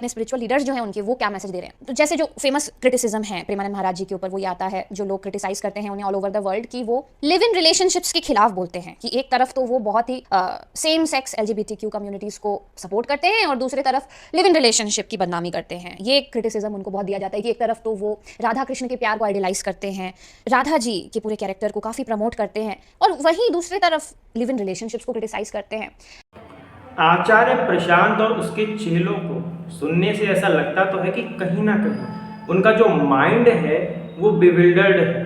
अपने spiritual leaders जो हैं उनके, वो क्या मैसेज दे रहे हैं। तो जैसे जो फेमस क्रिटिसिज्म है प्रेमानंद महाराज जी के ऊपर, वो ये आता है, जो लोग क्रिटिसाइज करते हैं उन्हें ऑल ओवर द वर्ल्ड, कि वो लिव इन रिलेशनशिप्स के खिलाफ बोलते हैं, कि एक तरफ तो वो बहुत ही सेम सेक्स LGBTQ कम्युनिटीज को सपोर्ट करते हैं और दूसरी तरफ लिव इन रिलेशनशिप की बदनामी करते हैं। ये क्रिटिसिज्म उनको बहुत दिया जाता है कि एक तरफ तो वो राधा कृष्ण के प्यार को आइडियलाइज करते हैं, राधा जी के पूरे कैरेक्टर को काफी प्रमोट करते हैं, और वहीं दूसरी तरफ लिव इन रिलेशनशिप्स को क्रिटिसाइज करते हैं। आचार्य प्रशांत और उसके चेलों को सुनने से ऐसा लगता तो है कि कहीं ना कहीं उनका जो माइंड है वो बिविल्डर्ड है।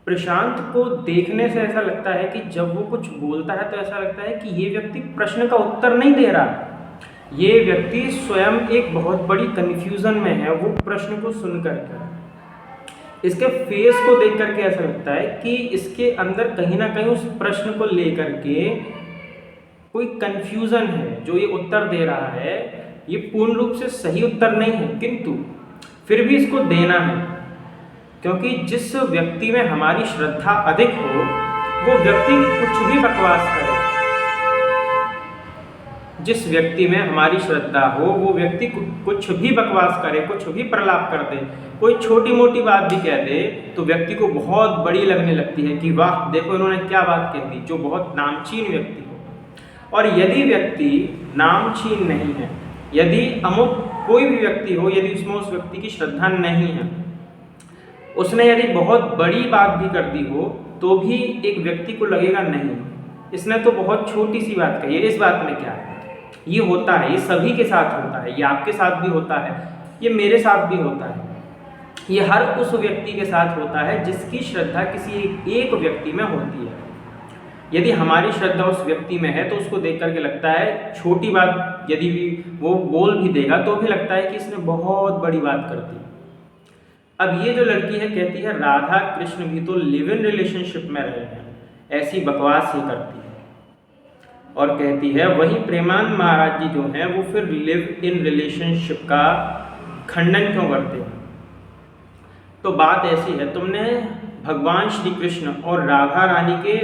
प्रशांत को देखने से ऐसा लगता है कि जब वो कुछ बोलता है तो ऐसा लगता है कि ये व्यक्ति प्रश्न का उत्तर नहीं दे रहा, ये व्यक्ति स्वयं एक बहुत बड़ी कन्फ्यूजन में है। वो प्रश्न को सुन करके, इसके फेस को देख करके ऐसा लगता है कि इसके अंदर कहीं ना कहीं उस प्रश्न को लेकर के कोई कन्फ्यूजन है। जो ये उत्तर दे रहा है ये पूर्ण रूप से सही उत्तर नहीं है, किंतु फिर भी इसको देना है, क्योंकि जिस व्यक्ति में हमारी श्रद्धा अधिक हो वो व्यक्ति कुछ भी बकवास करे। जिस व्यक्ति में हमारी श्रद्धा हो वो व्यक्ति कुछ भी बकवास करे, कुछ भी प्रलाप कर दे, कोई छोटी मोटी बात भी कह दे तो व्यक्ति को बहुत बड़ी लगने लगती है कि वाह देखो इन्होंने क्या बात कह दी, जो बहुत नामचीन व्यक्ति हो। और यदि व्यक्ति नामचीन नहीं है, यदि अमुक कोई भी व्यक्ति हो, यदि उसमें उस व्यक्ति की श्रद्धा नहीं है, उसने यदि बहुत बड़ी बात भी कर दी हो तो भी एक व्यक्ति को लगेगा नहीं इसने तो बहुत छोटी सी बात कही है, इस बात में क्या है। ये होता है, ये सभी के साथ होता है, ये आपके साथ भी होता है, ये मेरे साथ भी होता है, ये हर उस व्यक्ति के साथ होता है जिसकी श्रद्धा किसी एक व्यक्ति में होती है। यदि हमारी श्रद्धा उस व्यक्ति में है तो उसको देख करके लगता है, छोटी बात यदि भी वो बोल भी देगा तो भी लगता है कि इसने बहुत बड़ी बात कर दी। अब ये जो लड़की है कहती है राधा कृष्ण भी तो लिव इन रिलेशनशिप में रहे हैं, ऐसी बकवास ही करती है। और कहती है वही प्रेमानंद महाराज जी जो हैं वो फिर लिव इन रिलेशनशिप का खंडन क्यों करते हैं। तो बात ऐसी है, तुमने भगवान श्री कृष्ण और राधा रानी के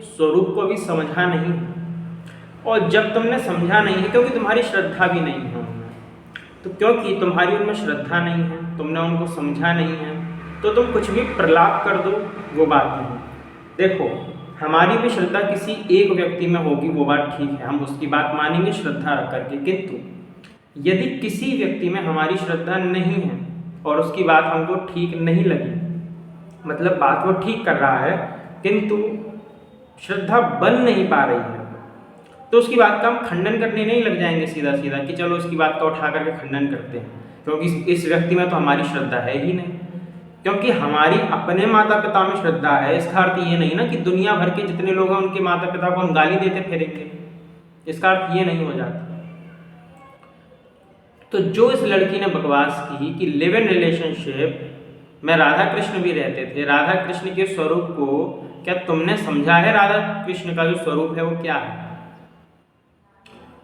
स्वरूप को भी समझा नहीं है, और जब तुमने समझा नहीं है क्योंकि तुम्हारी श्रद्धा भी नहीं है उनमें, तो क्योंकि तुम्हारी उनमें श्रद्धा नहीं है, तुमने उनको समझा नहीं है, तो तुम कुछ भी प्रलाप कर दो वो बात नहीं। देखो हमारी भी श्रद्धा किसी एक व्यक्ति में होगी वो बात ठीक है, हम उसकी बात मानेंगे श्रद्धा रख करके, किंतु यदि किसी व्यक्ति में हमारी श्रद्धा नहीं है और उसकी बात हमको ठीक नहीं लगी, मतलब बात वो ठीक कर रहा है किंतु श्रद्धा बन नहीं पा रही है, तो उसकी बात का हम खंडन करने नहीं लग जाएंगे सीधा सीधा कि चलो इसकी बात का उठा करके खंडन करते हैं, क्योंकि इस व्यक्ति में तो हमारी श्रद्धा है ही नहीं। क्योंकि हमारी अपने माता पिता में श्रद्धा है, इसका अर्थ ये नहीं ना कि दुनिया भर के जितने लोग हैं उनके माता पिता को हम गाली देते फिरेंगे, इसका अर्थ ये नहीं हो जाता। तो जो इस लड़की ने बकवास की कि लिव इन रिलेशनशिप में राधा कृष्ण भी रहते थे, राधा कृष्ण के स्वरूप को क्या तुमने समझा है? राधा कृष्ण का जो स्वरूप है वो क्या है,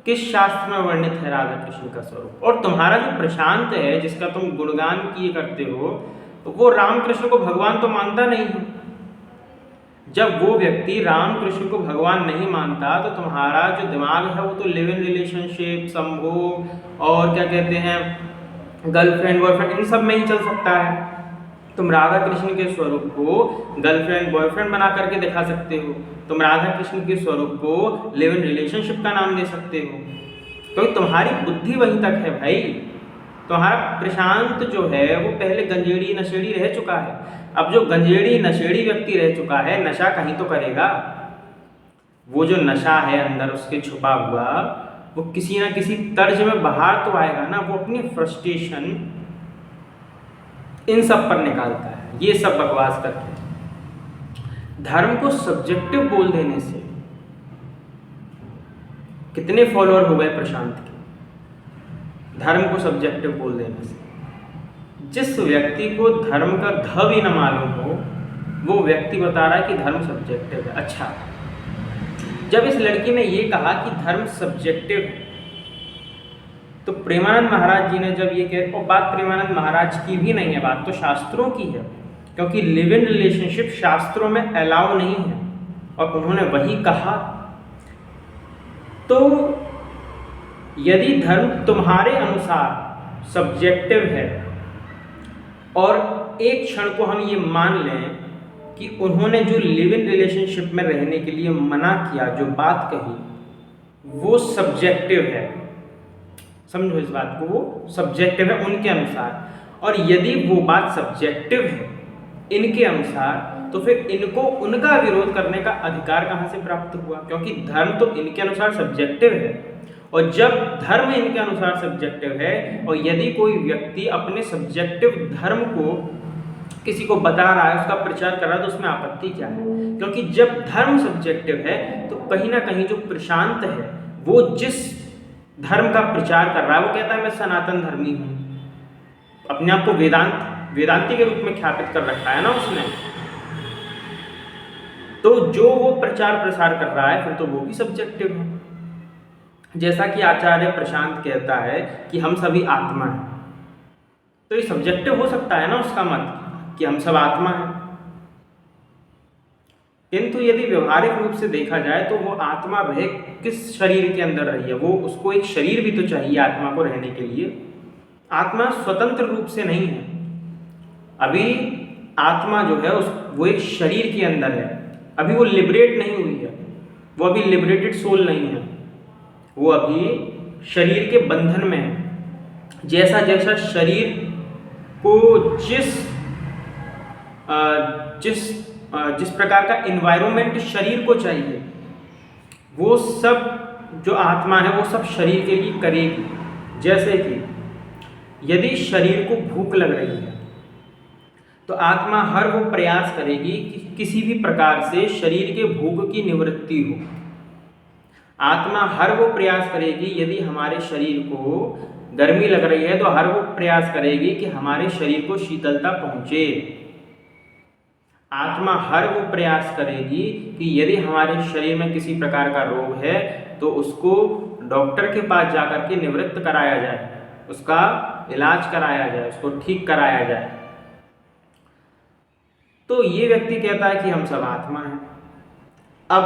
किस शास्त्र में वर्णित है राधा कृष्ण का स्वरूप? और तुम्हारा जो प्रशांत है जिसका तुम गुणगान किए करते हो, वो रामकृष्ण को भगवान तो मानता नहीं है। जब वो व्यक्ति रामकृष्ण को भगवान नहीं मानता तो तुम्हारा जो दिमाग है वो तो लिव इन रिलेशनशिप, संभोग और क्या कहते हैं गर्लफ्रेंड बॉयफ्रेंड, इन सब में ही चल सकता है। तुम राधा कृष्ण के स्वरूप को गर्लफ्रेंड बॉयफ्रेंड बना करके दिखा सकते हो, तुम राधा कृष्ण के स्वरूप को लिव इन रिलेशनशिप का नाम दे सकते हो, क्योंकि तुम्हारी बुद्धि वहीं तक है भाई। तुम्हारा प्रशांत जो है वो पहले गंजेड़ी नशेड़ी रह चुका है, अब जो गंजेड़ी नशेड़ी व्यक्ति रह चुका है नशा कहीं तो करेगा, वो जो नशा है अंदर उसके छुपा हुआ वो किसी ना किसी तर्ज में बाहर तो आएगा ना, वो अपनी फ्रस्ट्रेशन इन सब पर निकालता है, ये सब बकवास करके। धर्म को सब्जेक्टिव बोल देने से कितने फॉलोअर हो गए प्रशांत के, धर्म को सब्जेक्टिव बोल देने से। जिस व्यक्ति को धर्म का ध भी न मालूम हो वो व्यक्ति बता रहा है कि धर्म सब्जेक्टिव है। अच्छा, जब इस लड़की ने ये कहा कि धर्म सब्जेक्टिव है तो प्रेमानंद महाराज जी ने जब ये कहा, और बात प्रेमानंद महाराज की भी नहीं है, बात तो शास्त्रों की है, क्योंकि लिव इन रिलेशनशिप शास्त्रों में अलाउ नहीं है और उन्होंने वही कहा। तो यदि धर्म तुम्हारे अनुसार सब्जेक्टिव है और एक क्षण को हम ये मान लें कि उन्होंने जो लिव इन रिलेशनशिप में रहने के लिए मना किया, जो बात कही, वो सब्जेक्टिव है, समझो इस बात को, वो सब्जेक्टिव है उनके अनुसार। और यदि वो बात सब्जेक्टिव है इनके अनुसार, तो फिर इनको उनका विरोध करने का अधिकार कहाँ से प्राप्त हुआ? क्योंकि धर्म तो इनके अनुसार सब्जेक्टिव है, और जब धर्म इनके अनुसार सब्जेक्टिव है और यदि कोई व्यक्ति अपने सब्जेक्टिव धर्म को किसी को बता रहा है, उसका प्रचार कर रहा है, तो उसमें आपत्ति क्या है? क्योंकि जब धर्म सब्जेक्टिव है तो कहीं ना कहीं जो प्रशांत है वो जिस धर्म का प्रचार कर रहा है वो कहता है मैं सनातन धर्मी हूँ, अपने आप को वेदांती के रूप में ख्यापित कर रखा है ना उसने। तो जो वो प्रचार प्रसार कर रहा है फिर तो वो भी सब्जेक्टिव है। जैसा कि आचार्य प्रशांत कहता है कि हम सभी आत्मा हैं, तो ये सब्जेक्टिव हो सकता है ना उसका मत कि हम सब आत्मा हैं। किंतु यदि व्यवहारिक रूप से देखा जाए तो वो आत्मा वह किस शरीर के अंदर रही है, वो उसको एक शरीर भी तो चाहिए आत्मा को रहने के लिए। आत्मा स्वतंत्र रूप से नहीं है, अभी आत्मा जो है वो एक शरीर के अंदर है, अभी वो लिबरेट नहीं हुई है, वो अभी लिबरेटेड सोल नहीं है, वो अभी शरीर के बंधन में है। जैसा जैसा शरीर को जिस प्रकार का एनवायरनमेंट शरीर को चाहिए, वो सब जो आत्मा है वो सब शरीर के लिए करेगी। जैसे कि यदि शरीर को भूख लग रही है तो आत्मा हर वो प्रयास करेगी कि किसी भी प्रकार से शरीर के भूख की निवृत्ति हो। आत्मा हर वो प्रयास करेगी, यदि हमारे शरीर को गर्मी लग रही है तो हर वो प्रयास करेगी कि हमारे शरीर को शीतलता पहुंचे। आत्मा हर वो प्रयास करेगी कि यदि हमारे शरीर में किसी प्रकार का रोग है तो उसको डॉक्टर के पास जाकर के निवृत्त कराया जाए, उसका इलाज कराया जाए, उसको ठीक कराया जाए। तो ये व्यक्ति कहता है कि हम सब आत्मा हैं। अब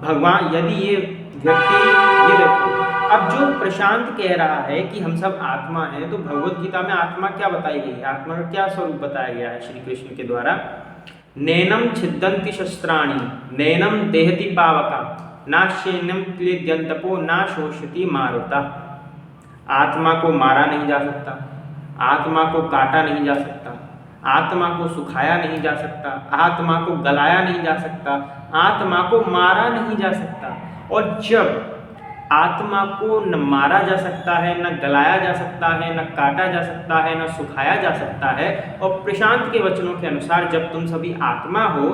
भगवान, यदि ये व्यक्ति, ये देखो, अब जो प्रशांत कह रहा है कि हम सब आत्मा हैं, तो भगवत गीता में आत्मा क्या बताई गई है, आत्मा का क्या स्वरूप बताया गया है श्री कृष्ण के द्वारा? नैनम छिद्दन्ति शस्त्राणि नैनम देहति पावका नाश्यन्यम क्लेद्यंतपो ना शोषति मारुता। आत्मा को मारा नहीं जा सकता, आत्मा को काटा नहीं जा सकता, आत्मा को सुखाया नहीं जा सकता, आत्मा को गलाया नहीं जा सकता, आत्मा को मारा नहीं जा सकता। और जब आत्मा को न मारा जा सकता है, न गलाया जा सकता है, न काटा जा सकता है, न सुखाया जा सकता है, और प्रशांत के वचनों के अनुसार जब तुम सभी आत्मा हो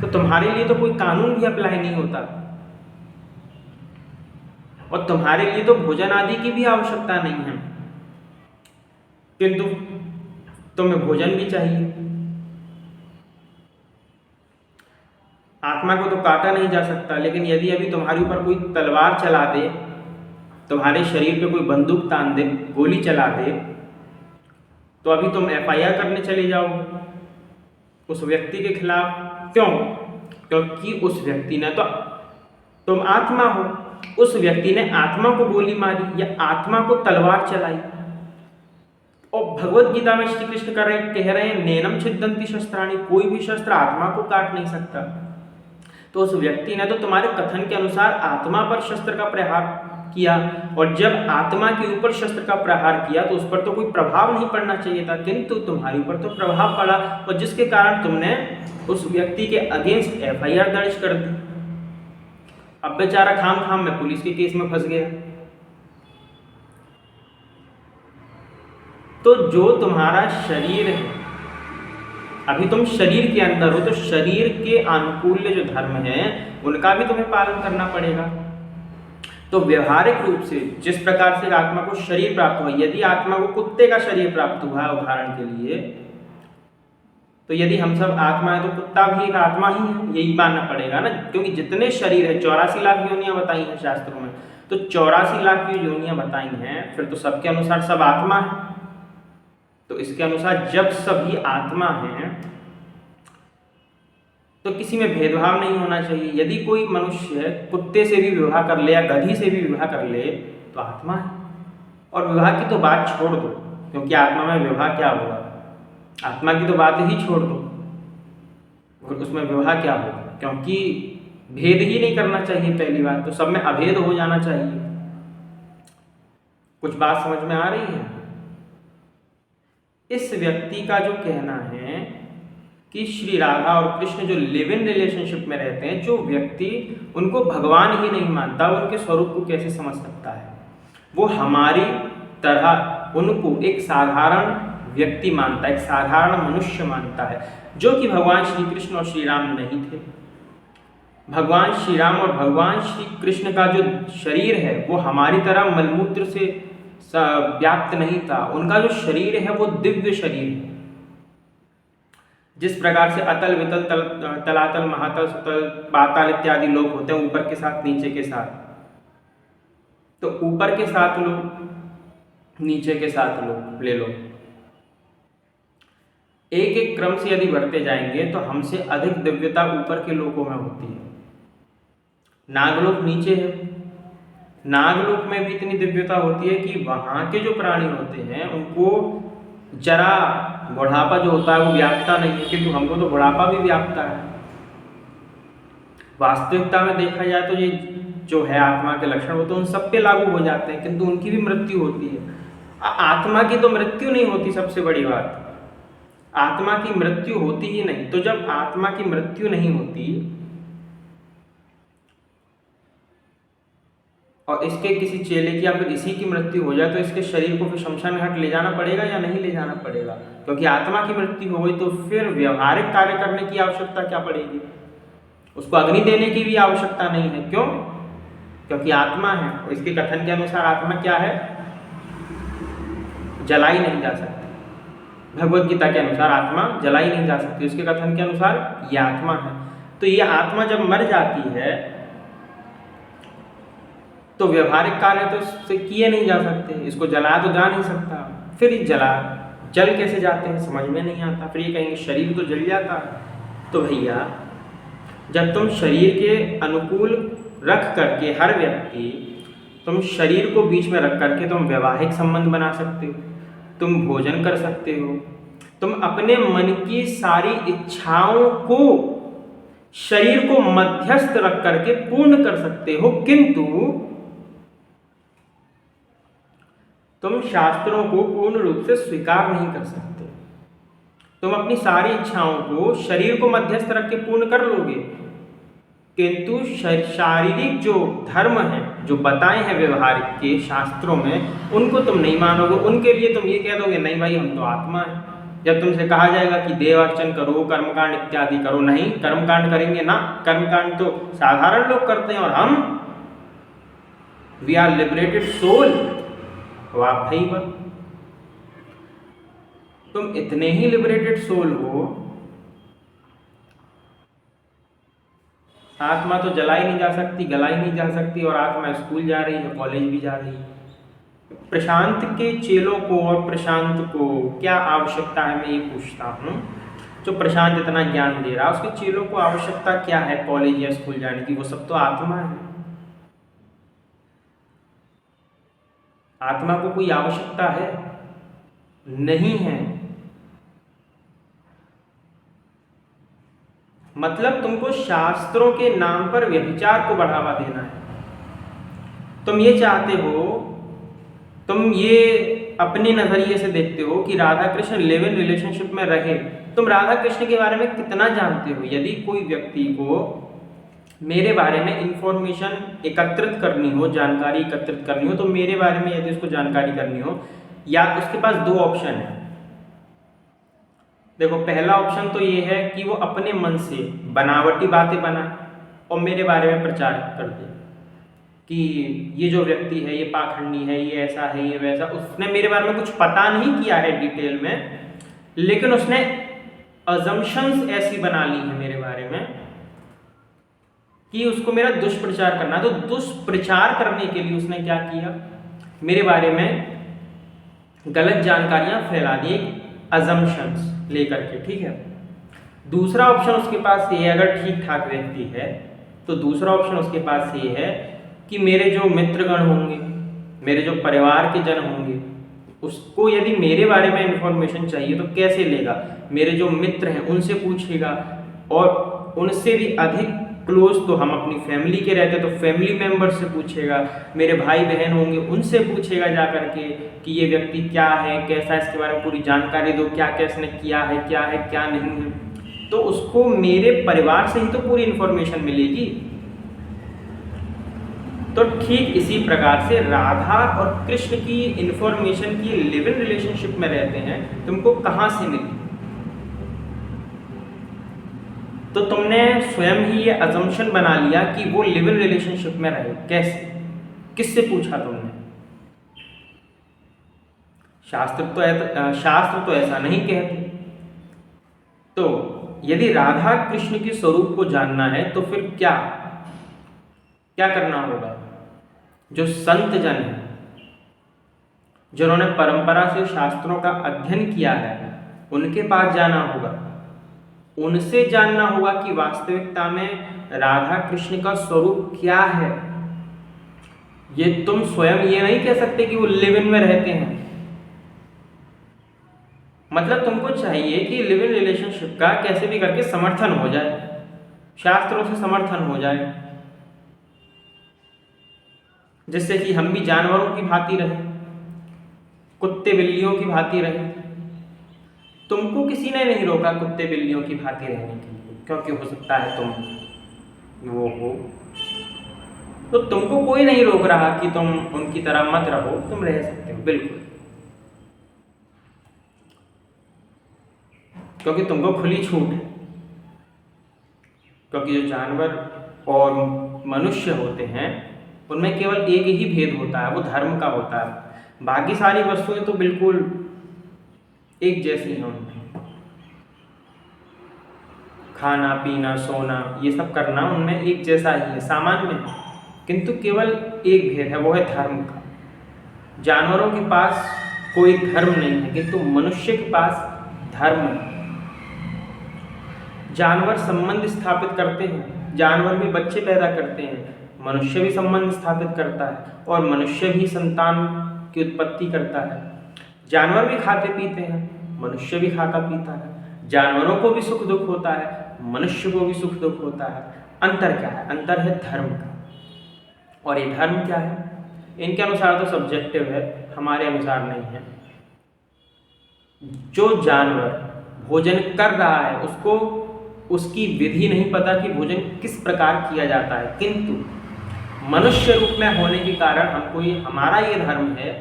तो तुम्हारे लिए तो कोई कानून भी अप्लाई नहीं होता, और तुम्हारे लिए तो भोजन आदि की भी आवश्यकता नहीं है, किंतु तुम्हें भोजन भी चाहिए। आत्मा को तो काटा नहीं जा सकता, लेकिन यदि अभी तुम्हारे ऊपर कोई तलवार चला दे, तुम्हारे शरीर पे कोई बंदूक तान दे, गोली चला दे, तो अभी तुम FIR करने चले जाओगे उस व्यक्ति के खिलाफ। क्यों? क्योंकि उस व्यक्ति ने तो, तुम आत्मा हो, उस व्यक्ति ने आत्मा को गोली मारी या आत्मा को तलवार चलाई। और भगवत गीता में श्री कृष्ण कह रहे हैं नैनम छिद्दन्ति शस्त्राणि, कोई भी शस्त्र आत्मा को काट नहीं सकता। तो उस व्यक्ति ने तो तुम्हारे कथन के अनुसार आत्मा पर शस्त्र का प्रहार किया, और जब आत्मा के ऊपर शस्त्र का प्रहार किया तो उस पर तो कोई प्रभाव नहीं पड़ना चाहिए था, किंतु तुम्हारे ऊपर तो प्रभाव पड़ा, और जिसके कारण तुमने उस व्यक्ति के अगेंस्ट FIR दर्ज कर दी। अब बेचारा खाम में पुलिस के केस में फंस गया। तो जो तुम्हारा शरीर है, अभी तुम शरीर के अंदर हो, तो शरीर के अनुकूल जो धर्म है उनका भी तुम्हें पालन करना पड़ेगा। तो व्यवहारिक रूप से जिस प्रकार से आत्मा को शरीर प्राप्त हुआ, यदि आत्मा को कुत्ते का शरीर प्राप्त हुआ है उदाहरण के लिए, तो यदि हम सब आत्मा है तो कुत्ता भी एक आत्मा ही है, यही मानना पड़ेगा ना। क्योंकि जितने शरीर है, 84 लाख योनियां बताई हैं शास्त्रों में, तो 84 लाख की योनियां बताई हैं, फिर तो सबके अनुसार सब आत्मा है। तो इसके अनुसार जब सभी आत्मा हैं तो किसी में भेदभाव नहीं होना चाहिए। यदि कोई मनुष्य कुत्ते से भी विवाह कर ले या गधी से भी विवाह कर ले तो आत्मा है, और विवाह की तो बात छोड़ दो, क्योंकि आत्मा में विवाह क्या होगा, आत्मा की तो बात ही छोड़ दो, उसमें विवाह क्या होगा, क्योंकि भेद ही नहीं करना चाहिए। पहली बात तो सब में अभेद हो जाना चाहिए। कुछ बात समझ में आ रही है? इस व्यक्ति का जो कहना है कि श्री राधा और कृष्ण जो लिव इन रिलेशनशिप में रहते हैं, जो व्यक्ति उनको भगवान ही नहीं मानता, वो उनके स्वरूप को कैसे समझ सकता है? वो हमारी तरह उनको एक साधारण व्यक्ति मानता है, एक साधारण मनुष्य मानता है, जो कि भगवान श्री कृष्ण और श्री राम नहीं थे। भगवान श्री राम और भगवान श्री कृष्ण का जो शरीर है वो हमारी तरह मलमूत्र से व्याप्त नहीं था। उनका जो शरीर है वो दिव्य शरीर है। जिस प्रकार से अतल वितल तलातल महातल सुतल पाताल इत्यादि लोग होते हैं, ऊपर के साथ नीचे के साथ, तो ऊपर के साथ लो, नीचे के साथ लो, ले लो। एक एक क्रम से यदि बढ़ते जाएंगे तो हमसे अधिक दिव्यता ऊपर के लोकों में होती है। नागलोक नीचे है, नागलोक में भी इतनी दिव्यता होती है कि वहां के जो प्राणी होते हैं उनको जरा बुढ़ापा जो होता है वो व्यापता नहीं है, किंतु हमको तो बुढ़ापा भी व्यापता है। वास्तविकता में देखा जाए तो ये जो है आत्मा के लक्षण वो तो उन सब पे लागू हो जाते हैं, किंतु उनकी भी मृत्यु होती है। आत्मा की तो मृत्यु नहीं होती, सबसे बड़ी बात, आत्मा की मृत्यु होती ही नहीं। तो जब आत्मा की मृत्यु नहीं होती और इसके किसी चेले की या फिर इसी की मृत्यु हो जाए तो इसके शरीर को फिर शमशान घाट ले जाना पड़ेगा या नहीं ले जाना पड़ेगा? क्योंकि आत्मा की मृत्यु हो गई तो फिर व्यवहारिक कार्य करने की आवश्यकता क्या पड़ेगी? उसको अग्नि देने की भी आवश्यकता नहीं है। क्यों? क्योंकि आत्मा है। और इसके कथन के अनुसार आत्मा क्या है? जलाई नहीं जा सकती। भगवत गीता के अनुसार आत्मा जलाई नहीं जा सकती, उसके कथन के अनुसार ये आत्मा है। तो ये आत्मा जब मर जाती है तो व्यवहारिक कार्य तो इससे किए नहीं जा सकते, इसको जलाया तो जा नहीं सकता। फिर जल कैसे जाते हैं समझ में नहीं आता। फिर ये कहेंगे शरीर तो जल जाता है। तो भैया जब तुम शरीर के अनुकूल रख करके, हर व्यक्ति तुम शरीर को बीच में रख करके तुम वैवाहिक संबंध बना सकते हो, तुम भोजन कर सकते हो, तुम अपने मन की सारी इच्छाओं को शरीर को मध्यस्थ रख करके पूर्ण कर सकते हो, किंतु तुम शास्त्रों को पूर्ण रूप से स्वीकार नहीं कर सकते। तुम अपनी सारी इच्छाओं को शरीर को मध्यस्थ रख के पूर्ण कर लोगे, किंतु शारीरिक जो धर्म है, जो बताए हैं व्यवहारिक के शास्त्रों में, उनको तुम नहीं मानोगे। उनके लिए तुम ये कह दोगे नहीं भाई हम तो आत्मा है। जब तुमसे कहा जाएगा कि देव अर्चन करो, कर्मकांड इत्यादि करो, नहीं कर्मकांड करेंगे ना, कर्मकांड तो साधारण लोग करते हैं और हम वी आर लिबरेटेड सोल। वाह भाई वाह, तुम इतने ही लिबरेटेड सोल हो, आत्मा तो जलाई नहीं जा सकती, गलाई नहीं जा सकती, और आत्मा स्कूल जा रही है, कॉलेज भी जा रही है। प्रशांत के चेलों को और प्रशांत को क्या आवश्यकता है, मैं ये पूछता हूँ। जो प्रशांत इतना ज्ञान दे रहा है उसके चेलों को आवश्यकता क्या है कॉलेज या स्कूल जाने की? वो सब तो आत्मा है। आत्मा को कोई आवश्यकता है? नहीं है। मतलब तुमको शास्त्रों के नाम पर व्यभिचार को बढ़ावा देना है। तुम ये चाहते हो, तुम ये अपने नजरिए से देखते हो कि Radha Krishna live in relationship में रहे। तुम राधा कृष्ण के बारे में कितना जानते हो? यदि कोई व्यक्ति को मेरे बारे में इंफॉर्मेशन एकत्रित करनी हो, जानकारी एकत्रित करनी हो, तो मेरे बारे में यदि उसको जानकारी करनी हो, या उसके पास दो ऑप्शन है। देखो, पहला ऑप्शन तो ये है कि वो अपने मन से बनावटी बातें बनाए और मेरे बारे में प्रचार कर दे कि ये जो व्यक्ति है ये पाखंडी है, ये ऐसा है, ये वैसा। उसने मेरे बारे में कुछ पता नहीं किया है डिटेल में, लेकिन उसने अजम्पशंस ऐसी बना ली है मेरे बारे में कि उसको मेरा दुष्प्रचार करना है। तो दुष्प्रचार करने के लिए उसने क्या किया, मेरे बारे में गलत जानकारियां फैला दी, अजम्पशंस लेकर के। ठीक है। दूसरा ऑप्शन उसके पास ये है, अगर ठीक ठाक व्यक्ति है तो दूसरा ऑप्शन उसके पास ये है कि मेरे जो मित्रगण होंगे मेरे जो परिवार के जन होंगे उसको यदि मेरे बारे में इन्फॉर्मेशन चाहिए तो कैसे लेगा? मेरे जो मित्र हैं उनसे पूछेगा, और उनसे भी अधिक क्लोज तो हम अपनी फैमिली के रहते तो फैमिली मेम्बर से पूछेगा, मेरे भाई बहन होंगे उनसे पूछेगा जा करके कि ये व्यक्ति क्या है, कैसा, इसके बारे में पूरी जानकारी दो, क्या क्या इसने किया है, क्या नहीं है। तो उसको मेरे परिवार से ही तो पूरी इन्फॉर्मेशन मिलेगी। तो ठीक इसी प्रकार से राधा और कृष्ण की इन्फॉर्मेशन की लिव इन रिलेशनशिप में रहते हैं, तुमको कहाँ से मिली? तो तुमने स्वयं ही ये अजम्पशन बना लिया कि वो लिव इन रिलेशनशिप में रहे। कैसे? किससे पूछा तुमने? शास्त्र तो ऐसा नहीं कहते। तो यदि राधा कृष्ण के स्वरूप को जानना है तो फिर क्या करना होगा? जो संत जन हैं, जिन्होंने परंपरा से शास्त्रों का अध्ययन किया है, उनके पास जाना होगा, उनसे जानना होगा कि वास्तविकता में राधा कृष्ण का स्वरूप क्या है। ये तुम स्वयं ये नहीं कह सकते कि वो लिव इन में रहते हैं। मतलब तुमको चाहिए कि लिव इन रिलेशनशिप का कैसे भी करके समर्थन हो जाए, शास्त्रों से समर्थन हो जाए, जिससे कि हम भी जानवरों की भांति रहे, कुत्ते बिल्लियों की भांति रहे। तुमको किसी ने नहीं रोका कुत्ते बिल्लियों की भांति रहने के लिए, क्योंकि हो सकता है तुम वो हो, तो तुमको कोई नहीं रोक रहा कि तुम उनकी तरह मत रहो, तुम रह सकते हो बिल्कुल, क्योंकि तुमको खुली छूट है। क्योंकि जो जानवर और मनुष्य होते हैं उनमें केवल एक ही भेद होता है, वो धर्म का होता है। बाकी सारी वस्तुएं तो बिल्कुल एक जैसी हैं। उनमें खाना पीना सोना ये सब करना उनमें एक जैसा ही है, सामान्य है, किंतु केवल एक भेद है, वो है धर्म का। जानवरों के पास कोई धर्म नहीं है, किंतु मनुष्य के पास धर्म है। जानवर संबंध स्थापित करते हैं, जानवर भी बच्चे पैदा करते हैं, मनुष्य भी संबंध स्थापित करता है और मनुष्य भी संतान की उत्पत्ति करता है। जानवर भी खाते पीते हैं, मनुष्य भी खाता पीता है। जानवरों को भी सुख दुख होता है, मनुष्य को भी सुख दुख होता है। अंतर क्या है? अंतर है धर्म का। और ये धर्म क्या है? इनके अनुसार तो सब्जेक्टिव है, हमारे अनुसार नहीं है। जो जानवर भोजन कर रहा है उसको उसकी विधि नहीं पता कि भोजन किस प्रकार किया जाता है, किंतु मनुष्य रूप में होने के कारण हमको हमारा ये धर्म है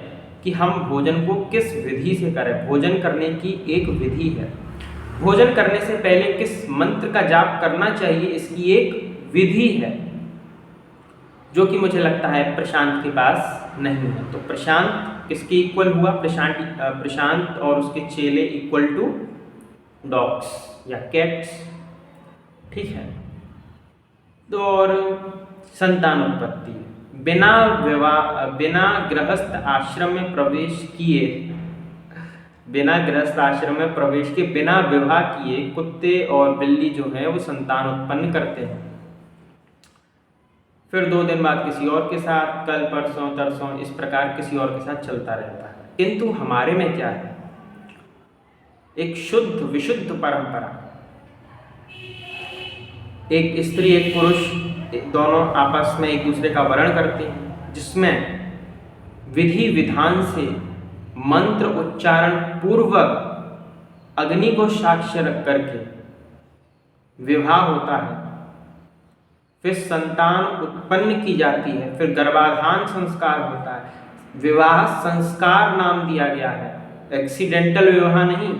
कि हम भोजन को किस विधि से करें। भोजन करने की एक विधि है, भोजन करने से पहले किस मंत्र का जाप करना चाहिए, इसकी एक विधि है, जो कि मुझे लगता है प्रशांत के पास नहीं है। तो प्रशांत किसके इक्वल हुआ? प्रशांत और उसके चेले इक्वल टू डॉग्स या कैट्स, ठीक है। तो और संतान उत्पत्ति, बिना गृहस्थ आश्रम में प्रवेश किए, बिना गृहस्थ आश्रम में प्रवेश के बिना विवाह किए कुत्ते और बिल्ली जो है वो संतान उत्पन्न करते हैं। फिर 2 दिन बाद किसी और के साथ, कल परसों तरसों इस प्रकार किसी और के साथ चलता रहता है। किंतु हमारे में क्या है? एक शुद्ध विशुद्ध परंपरा, एक स्त्री एक पुरुष दोनों आपस में एक दूसरे का वर्ण करते हैं, जिसमें विधि विधान से मंत्र उच्चारण पूर्वक अग्नि को साक्ष्य रख करके विवाह होता है, फिर संतान उत्पन्न की जाती है, फिर गर्भाधान संस्कार होता है। विवाह संस्कार नाम दिया गया है, एक्सीडेंटल विवाह नहीं।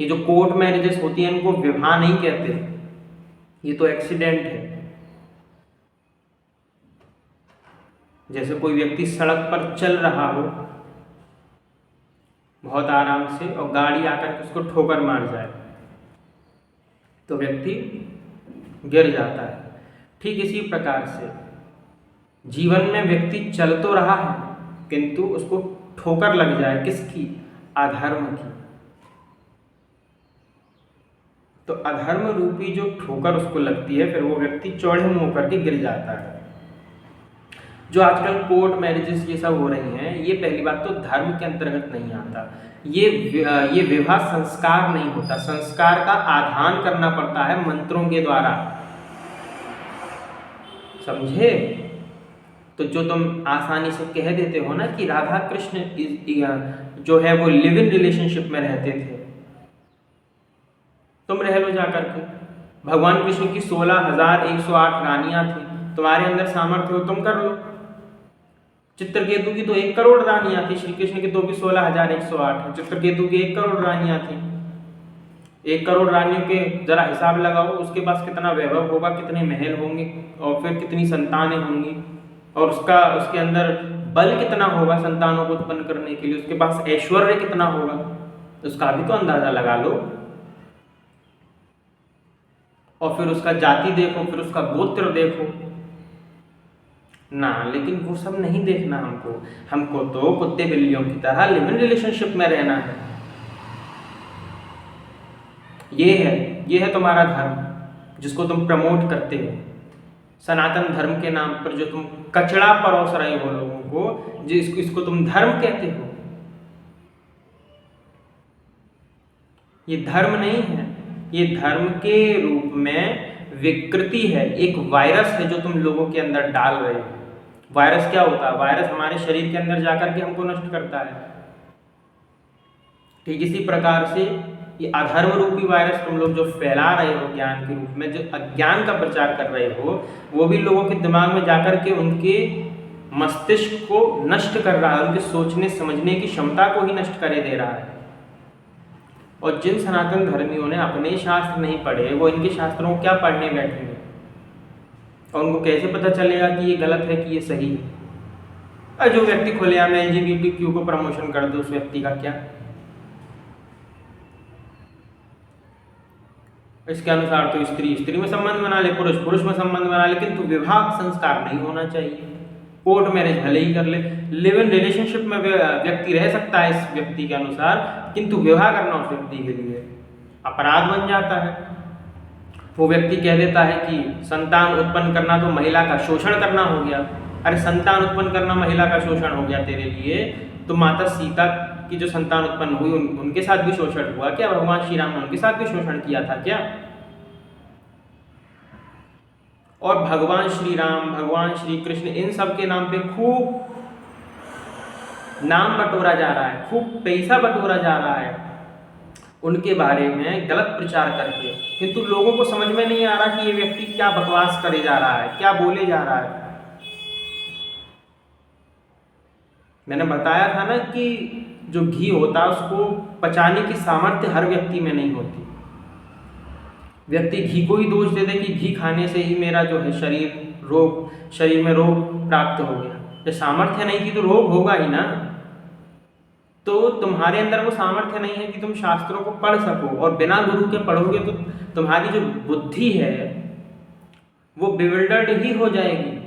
ये जो कोर्ट मैरिजेस होती हैं इनको विवाह नहीं कहते, ये तो एक्सीडेंट है। जैसे कोई व्यक्ति सड़क पर चल रहा हो बहुत आराम से और गाड़ी आकर के उसको ठोकर मार जाए तो व्यक्ति गिर जाता है। ठीक इसी प्रकार से जीवन में व्यक्ति चल तो रहा है किंतु उसको ठोकर लग जाए, किसकी? अधर्म की। तो अधर्म रूपी जो ठोकर उसको लगती है, फिर वो व्यक्ति चौड़े मुंह करके गिर जाता है। जो आजकल कोर्ट मैरिजेस ये सब हो रही हैं, ये पहली बात तो धर्म के अंतर्गत नहीं आता। ये विवाह संस्कार नहीं होता, संस्कार का आधान करना पड़ता है मंत्रों के द्वारा, समझे। तो जो तुम आसानी से कह देते हो ना कि राधा कृष्ण जो है वो लिव इन रिलेशनशिप में रहते थे, तुम रह लो जाकर के। भगवान कृष्ण की 16,108 रानियां थी, तुम्हारे अंदर सामर्थ्य हो तुम कर लो। चित्रकेतु की तो 1 करोड़ रानियां थी, श्री कृष्ण की तो भी 16,108 है। चित्रकेतु की 1 करोड़ रानियां थी। 1 करोड़ रानियों के जरा हिसाब लगाओ, उसके पास कितना वैभव होगा, कितने महल होंगे, और फिर कितनी संतानें होंगी, और उसके अंदर बल कितना होगा संतानों को उत्पन्न करने के लिए, उसके पास ऐश्वर्य कितना होगा, उसका भी तो अंदाजा लगा लो। और फिर उसका जाति देखो, फिर उसका गोत्र देखो ना। लेकिन वो सब नहीं देखना हमको तो कुत्ते बिल्लियों की तरह लिव इन रिलेशनशिप में रहना है। ये है तुम्हारा धर्म जिसको तुम प्रमोट करते हो। सनातन धर्म के नाम पर जो तुम कचड़ा परोस रहे हो लोगों को, इसको तुम धर्म कहते हो। ये धर्म नहीं है, ये धर्म के रूप में विकृति है, एक वायरस है जो तुम लोगों के अंदर डाल रहे हो। वायरस क्या होता है? वायरस हमारे शरीर के अंदर जाकर के हमको नष्ट करता है। ठीक इसी प्रकार से ये अधर्म रूपी वायरस तुम लोग जो फैला रहे हो ज्ञान के रूप में, जो अज्ञान का प्रचार कर रहे हो, वो भी लोगों के दिमाग में जाकर के उनके मस्तिष्क को नष्ट कर रहा है, उनके सोचने समझने की क्षमता को ही नष्ट करे दे रहा है। और जिन सनातन धर्मियों ने अपने शास्त्र नहीं पढ़े, वो इनके शास्त्रों को क्या पढ़ने बैठेंगे? और उनको कैसे पता चलेगा कि ये गलत है कि ये सही है? और जो व्यक्ति खुलेआम LGBTQ को प्रमोशन कर दे, उस व्यक्ति का क्या? इसके अनुसार तो स्त्री में संबंध बना ले, पुरुष में संबंध बना ले, किंतु विवाह संस्कार नहीं होना चाहिए। कोर्ट मैरिज भले ही कर ले, लिव इन रिलेशनशिप में व्यक्ति रह सकता है इस व्यक्ति के अनुसार, किंतु विवाह करना उस व्यक्ति के लिए अपराध बन जाता है। वो व्यक्ति कह देता है कि संतान उत्पन्न करना तो महिला का शोषण करना हो गया। अरे संतान उत्पन्न करना महिला का शोषण हो गया तेरे लिए, तो माता सीता की जो संतान उत्पन्न हुई उनके साथ भी शोषण हुआ क्या? भगवान श्री राम ने उनके साथ भी शोषण किया था क्या? और भगवान श्री राम, भगवान श्री कृष्ण, इन सब के नाम पे खूब नाम बटोरा जा रहा है, खूब पैसा बटोरा जा रहा है उनके बारे में गलत प्रचार करके, किंतु लोगों को समझ में नहीं आ रहा कि ये व्यक्ति क्या बकवास करे जा रहा है, क्या बोले जा रहा है। मैंने बताया था ना कि जो घी होता है उसको पचाने की सामर्थ्य हर व्यक्ति में नहीं होती। व्यक्ति घी को ही दोष दे दे कि घी खाने से ही मेरा जो है शरीर में रोग प्राप्त हो गया। जब सामर्थ्य नहीं थी तो रोग होगा ही ना। तो तुम्हारे अंदर वो सामर्थ्य नहीं है कि तुम शास्त्रों को पढ़ सको, और बिना गुरु के पढ़ोगे तो तुम्हारी जो बुद्धि है वो बिविल्डर्ड ही हो जाएगी।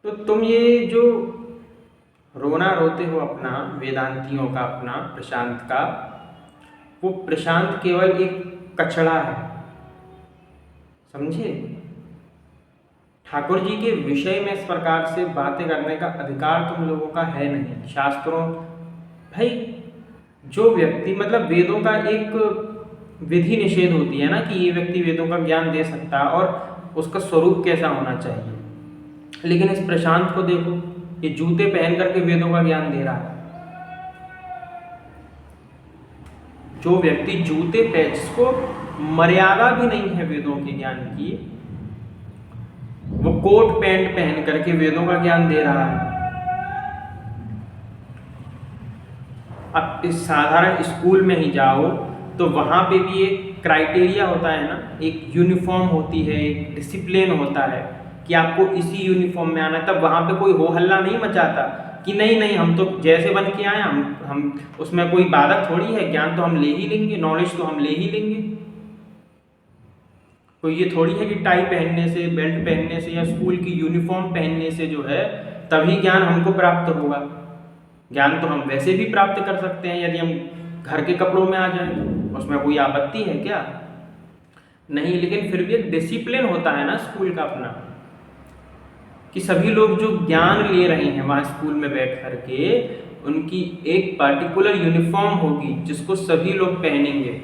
तो तुम ये जो रोना रोते हो अपना वेदांतियों का, अपना प्रशांत का, वो प्रशांत केवल एक कचड़ा है, समझे। ठाकुर जी के विषय में इस प्रकार से बातें करने का अधिकार तुम लोगों का है नहीं। शास्त्रों, भाई जो व्यक्ति, मतलब वेदों का एक विधि निषेध होती है ना कि ये व्यक्ति वेदों का ज्ञान दे सकता है और उसका स्वरूप कैसा होना चाहिए। लेकिन इस प्रशांत को देखो, ये जूते पहन करके वेदों का ज्ञान दे रहा है। जो व्यक्ति जूते पहन, जिसको मर्यादा भी नहीं है वेदों के ज्ञान की, वो कोट पैंट पहन करके वेदों का ज्ञान दे रहा है। अब इस साधारण स्कूल में ही जाओ तो वहां पे भी एक क्राइटेरिया होता है ना, एक यूनिफॉर्म होती है, एक डिसिप्लिन होता है कि आपको इसी यूनिफॉर्म में आना है। तब वहां पे कोई हो हल्ला नहीं मचाता कि नहीं हम तो जैसे बन के आए, हम उसमें कोई बाधक थोड़ी है, ज्ञान तो हम ले ही लेंगे, नॉलेज तो हम ले ही लेंगे। तो ये थोड़ी है कि टाई पहनने से, बेल्ट पहनने से या स्कूल की यूनिफॉर्म पहनने से जो है तभी ज्ञान हमको प्राप्त होगा। ज्ञान तो हम वैसे भी प्राप्त कर सकते हैं यदि हम घर के कपड़ों में आ जाएं। उसमें कोई आपत्ति है क्या? नहीं, लेकिन फिर भी एक डिसिप्लिन होता है ना स्कूल का अपना, कि सभी लोग जो ज्ञान ले रहे हैं वहाँ स्कूल में बैठ कर के, उनकी एक पर्टिकुलर यूनिफॉर्म होगी जिसको सभी लोग पहनेंगे,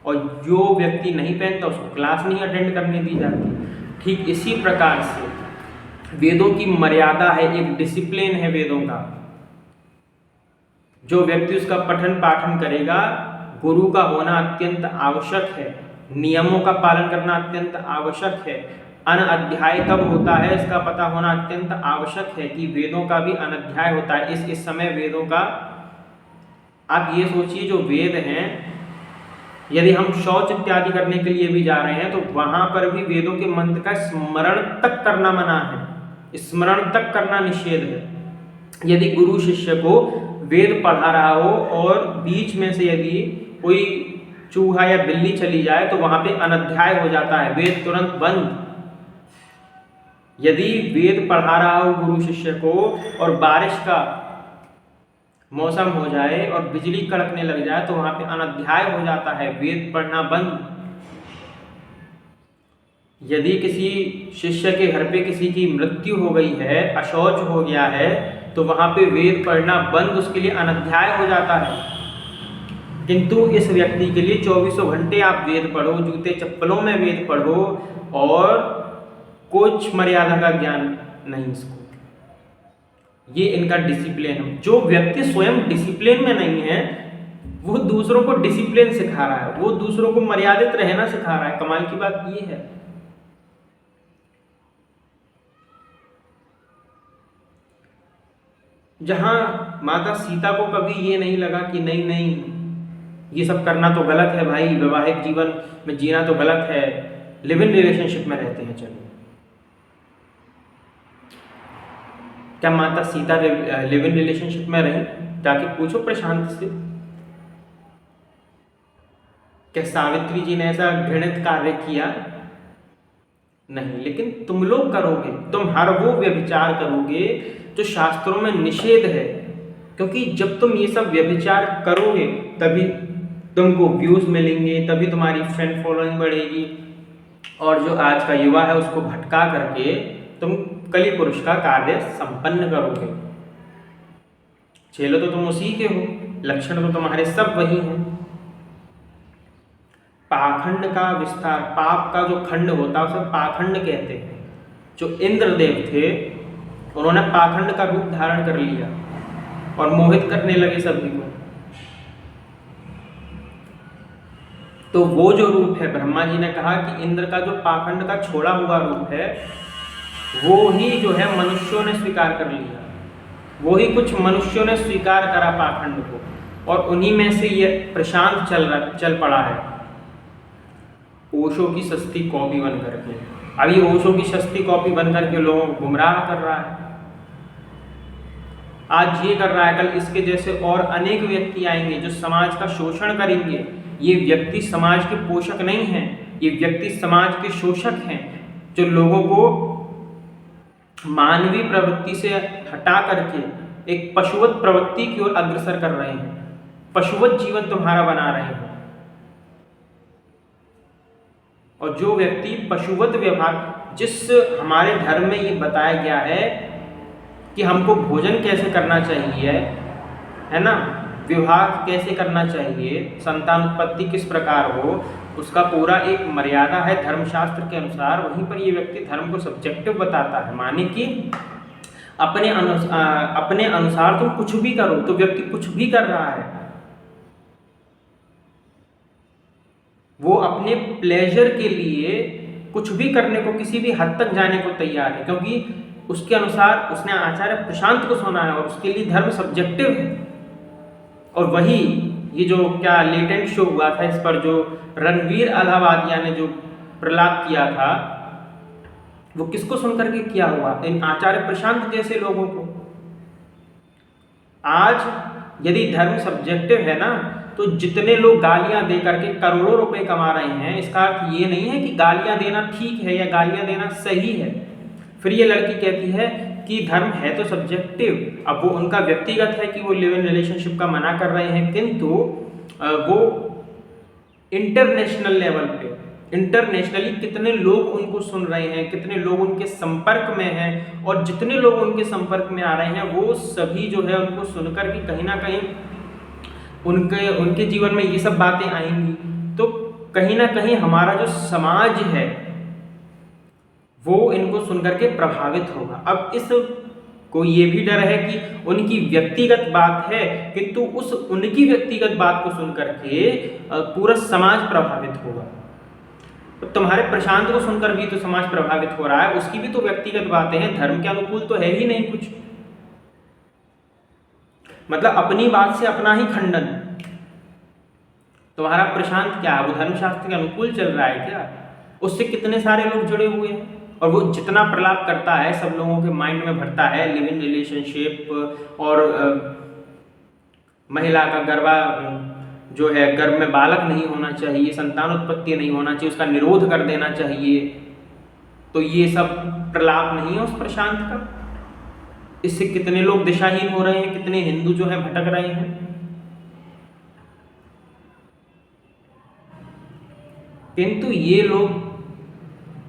और जो व्यक्ति नहीं पहनता उसको क्लास नहीं अटेंड करने दी जाती। ठीक इसी प्रकार से वेदों की मर्यादा है, एक डिसिप्लिन है वेदों का। जो व्यक्ति उसका पठन पाठन करेगा, गुरु का होना अत्यंत आवश्यक है, नियमों का पालन करना अत्यंत आवश्यक है, अनअध्याय कब होता है इसका पता होना अत्यंत आवश्यक है, कि वेदों का भी अनअध्याय होता है। इस समय वेदों का, आप ये सोचिए जो वेद हैं, यदि हम शौच इत्यादि करने के लिए भी जा रहे हैं तो वहां पर भी वेदों के मंत्र का स्मरण तक करना मना है, स्मरण तक करना निषेध है। यदि गुरु शिष्य को वेद पढ़ा रहा हो और बीच में से यदि कोई चूहा या बिल्ली चली जाए तो वहां पे अनध्याय हो जाता है, वेद तुरंत बंद। यदि वेद पढ़ा रहा हो गुरु शिष्य को और बारिश का मौसम हो जाए और बिजली कड़कने लग जाए तो वहां पे अनध्याय हो जाता है, वेद पढ़ना बंद। यदि किसी शिष्य के घर पे किसी की मृत्यु हो गई है, अशौच हो गया है, तो वहां पे वेद पढ़ना बंद, उसके लिए अनध्याय हो जाता है। किंतु इस व्यक्ति के लिए 24 घंटे आप वेद पढ़ो, जूते चप्पलों में वेद पढ़ो, और कुछ मर्यादा का ज्ञान नहीं इसको। ये इनका डिसिप्लिन है। जो व्यक्ति स्वयं डिसिप्लिन में नहीं है वो दूसरों को डिसिप्लिन सिखा रहा है, वो दूसरों को मर्यादित रहना सिखा रहा है। कमाल की बात ये है। जहां माता सीता को कभी ये नहीं लगा कि नहीं नहीं ये सब करना तो गलत है भाई, वैवाहिक जीवन में जीना तो गलत है, लिव इन रिलेशनशिप में रहते हैं चलो। क्या माता सीता लिव इन रिलेशनशिप में रही? जाके पूछो प्रशांत से। क्या सावित्री जी ने ऐसा घृणित कार्य किया? नहीं, लेकिन तुम लोग करोगे, तुम हर वो व्यभिचार करोगे जो शास्त्रों में निषेध है, क्योंकि जब तुम ये सब व्यभिचार करोगे तभी तुमको व्यूज मिलेंगे, तभी तुम्हारी फ्रेंड फॉलोइंग बढ़ेगी, और जो आज का युवा है उसको भटका करके तुम कली पुरुष का कार्य संपन्न करोगे। चेलो तो तुम उसी के हो, लक्षण तो तुम्हारे सब वही हैं। पाखंड का विस्तार, पाप का जो खंड होता है उसे पाखंड कहते हैं। जो इंद्रदेव थे उन्होंने पाखंड का रूप धारण कर लिया और मोहित करने लगे सभी को। तो वो जो रूप है, ब्रह्मा जी ने कहा कि इंद्र का जो पाखंड का छोड़ा हुआ रूप है वो ही जो है मनुष्यों ने स्वीकार कर लिया, वो ही कुछ मनुष्यों ने स्वीकार करा पाखंड को, और उन्हीं में से ये प्रशांत चल पड़ा है ओशो की सस्ती कॉपी बन करके। अभी ओशो की सस्ती कॉपी बन करके लोगों को गुमराह कर रहा है। आज ये कर रहा है, कल इसके जैसे और अनेक व्यक्ति आएंगे जो समाज का शोषण करेंगे। ये व्यक्ति समाज के पोषक नहीं हैं, ये व्यक्ति समाज के शोषक हैं, जो लोगों को मानवीय प्रवृत्ति से हटा करके एक पशुवत प्रवृत्ति की ओर अग्रसर कर रहे हैं, पशुवत जीवन तुम्हारा बना रहे हैं। और जो व्यक्ति पशुवत व्यवहार, जिस हमारे धर्म में ये बताया गया है कि हमको भोजन कैसे करना चाहिए, है ना, विवाह कैसे करना चाहिए, संतान उत्पत्ति किस प्रकार हो, उसका पूरा एक मर्यादा है धर्मशास्त्र के अनुसार। वहीं पर ये व्यक्ति धर्म को सब्जेक्टिव बताता है, माने कि अपने अनुसार तुम कुछ भी करो, तो व्यक्ति कुछ भी कर रहा है, वो अपने प्लेजर के लिए कुछ भी करने को, किसी भी हद तक जाने को तैयार है, क्योंकि उसके अनुसार उसने आचार्य प्रशांत को सुना है और उसके लिए धर्म सब्जेक्टिव है। और वही ये जो क्या लेटेंट शो हुआ था, इस पर जो रणवीर अलाहाबादिया ने जो प्रलाप किया था, वो किसको सुनकर के किया हुआ? इन आचार्य प्रशांत जैसे लोगों को। आज यदि धर्म सब्जेक्टिव है ना, तो जितने लोग गालियां दे करके करोड़ों रुपए कमा रहे हैं, इसका अर्थ ये नहीं है कि गालियां देना ठीक है या गालियां देना सही है। फिर ये लड़की कहती है कि धर्म है तो सब्जेक्टिव। अब वो उनका व्यक्तिगत है कि वो लिव इन रिलेशनशिप का मना कर रहे हैं, किंतु वो इंटरनेशनल लेवल पे, इंटरनेशनली कितने लोग उनको सुन रहे हैं, कितने लोग उनके संपर्क में हैं, और जितने लोग उनके संपर्क में आ रहे हैं वो सभी जो है उनको सुनकर के कहीं ना कहीं उनके जीवन में ये सब बातें आएंगी, तो कहीं ना कहीं हमारा जो समाज है वो इनको सुनकर के प्रभावित होगा। अब इस को ये भी डर है कि उनकी व्यक्तिगत बात है, किंतु उस उनकी व्यक्तिगत बात को सुनकर के पूरा समाज प्रभावित होगा। तो तुम्हारे प्रशांत को सुनकर भी तो समाज प्रभावित हो रहा है, उसकी भी तो व्यक्तिगत बातें हैं, धर्म के अनुकूल तो है ही नहीं कुछ। मतलब अपनी बात से अपना ही खंडन। तुम्हारा प्रशांत क्या है, वो धर्मशास्त्र के अनुकूल चल रहा है क्या? उससे कितने सारे लोग जुड़े हुए हैं, और वो जितना प्रलाप करता है सब लोगों के माइंड में भरता है, लिव इन रिलेशनशिप और महिला का गर्भा जो है गर्भ में बालक नहीं होना चाहिए, संतान उत्पत्ति नहीं होना चाहिए, उसका निरोध कर देना चाहिए। तो ये सब प्रलाप नहीं है उस प्रशांत का? इससे कितने लोग दिशाहीन हो रहे हैं, कितने हिंदू जो है भटक रहे हैं। किंतु ये लोग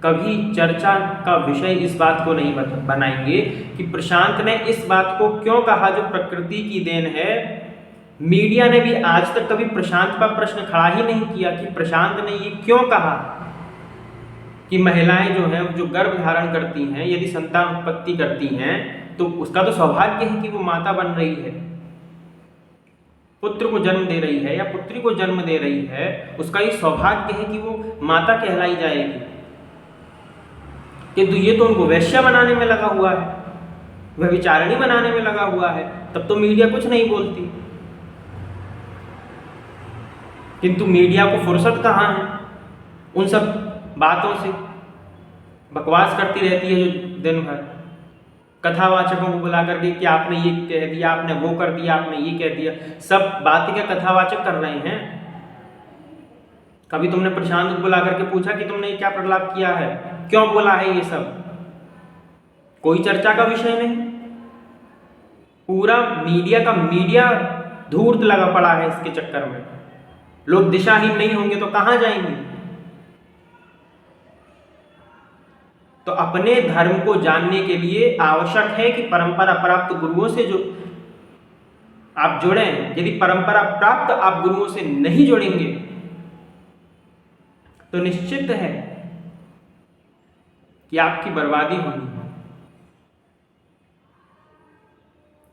कभी चर्चा का विषय इस बात को नहीं बनाएंगे कि प्रशांत ने इस बात को क्यों कहा जो प्रकृति की देन है। मीडिया ने भी आज तक कभी प्रशांत का प्रश्न खड़ा ही नहीं किया कि प्रशांत ने ये क्यों कहा कि महिलाएं जो हैं जो गर्भ धारण करती हैं, यदि संतान उत्पत्ति करती हैं तो उसका तो सौभाग्य है कि वो माता बन रही है, पुत्र को जन्म दे रही है या पुत्री को जन्म दे रही है, उसका ये सौभाग्य है कि वो माता कहलाई जाएगी। किंतु ये तो उनको वैश्या बनाने में लगा हुआ है, व्यभिचारिणी बनाने में लगा हुआ है, तब तो मीडिया कुछ नहीं बोलती। किंतु मीडिया को फुर्सत कहाँ है उन सब बातों से, बकवास करती रहती है जो दिन भर, कथावाचकों को बुला करके कि आपने ये कह दिया, आपने वो कर दिया, आपने ये कह दिया, सब बातें क्या कथावाचक कर रहे हैं। कभी तुमने प्रशांत को बुला करके पूछा कि तुमने क्या प्रलाप किया है, क्यों बोला है ये सब? कोई चर्चा का विषय नहीं। पूरा मीडिया धूर्त लगा पड़ा है इसके चक्कर में। लोग दिशाहीन नहीं होंगे तो कहां जाएंगे? तो अपने धर्म को जानने के लिए आवश्यक है कि परंपरा प्राप्त गुरुओं से जो आप जुड़े। यदि परंपरा प्राप्त आप गुरुओं से नहीं जुड़ेंगे तो निश्चित है कि आपकी बर्बादी होनी है।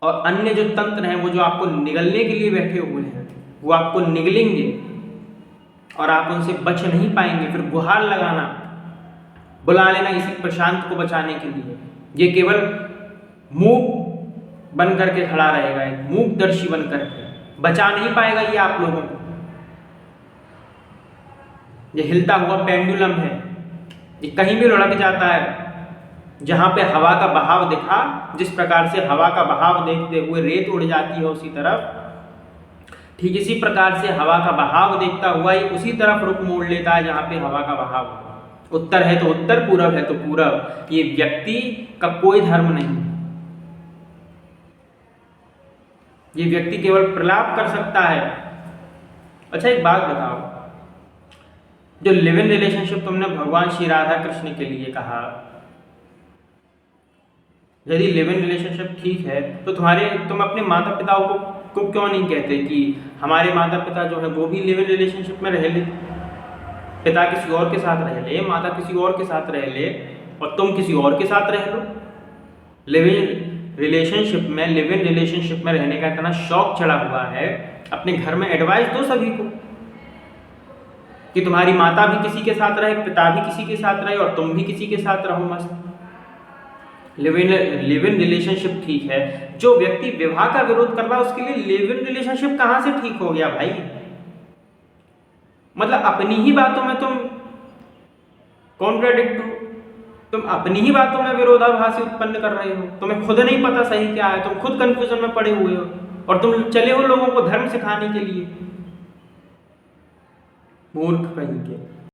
और अन्य जो तंत्र हैं वो जो आपको निगलने के लिए बैठे हुए हैं वो आपको निगलेंगे और आप उनसे बच नहीं पाएंगे। फिर गुहार लगाना, बुला लेना इसी प्रशांत को बचाने के लिए, ये केवल मूक बन करके खड़ा रहेगा, एक मूकदर्शी बन करके बचा नहीं पाएगा ये आप लोगों को। ये हिलता हुआ पेंडुलम है, ये कहीं भी लुढ़क जाता है। जहां पे हवा का बहाव दिखा, जिस प्रकार से हवा का बहाव देखते हुए रेत उड़ जाती है उसी तरफ, ठीक इसी प्रकार से हवा का बहाव देखता हुआ ही उसी तरफ रुख मोड़ लेता है जहां पे हवा का बहाव हो। उत्तर है तो उत्तर, पूरब है तो पूरब। ये व्यक्ति का कोई धर्म नहीं, ये व्यक्ति केवल प्रलाप कर सकता है। अच्छा एक बात बताओ, जो लिव इन रिलेशनशिप तुमने भगवान श्री राधा कृष्ण के लिए कहा, यदि लिव इन रिलेशनशिप ठीक है तो तुम अपने माता पिताओं को क्यों नहीं कहते कि हमारे माता पिता जो है वो भी लिव इन रिलेशनशिप में रह ले, पिता किसी और के साथ रह ले, माता किसी और के साथ रह ले और तुम किसी और के साथ रह लो। लिव इन रिलेशनशिप में रहने का इतना शौक चढ़ा हुआ है, अपने घर में एडवाइस दो सभी को कि तुम्हारी माता भी किसी के साथ रहे, पिता भी किसी के साथ रहे और तुम भी किसी के साथ रहो मस्त। लिव इन रिलेशनशिप ठीक है। जो व्यक्ति विवाह का विरोध कर रहा है उसके लिए लिव इन रिलेशनशिप कहां से ठीक हो गया भाई? मतलब अपनी ही बातों में तुम कॉन्ट्राडिक्ट हो, तुम अपनी ही बातों में विरोधाभास उत्पन्न कर रहे हो, तुम्हें खुद नहीं पता सही क्या है, तुम खुद कंफ्यूजन में पड़े हुए हो और तुम चले हो लोगों को धर्म सिखाने के लिए। मूर्ख कहीं के।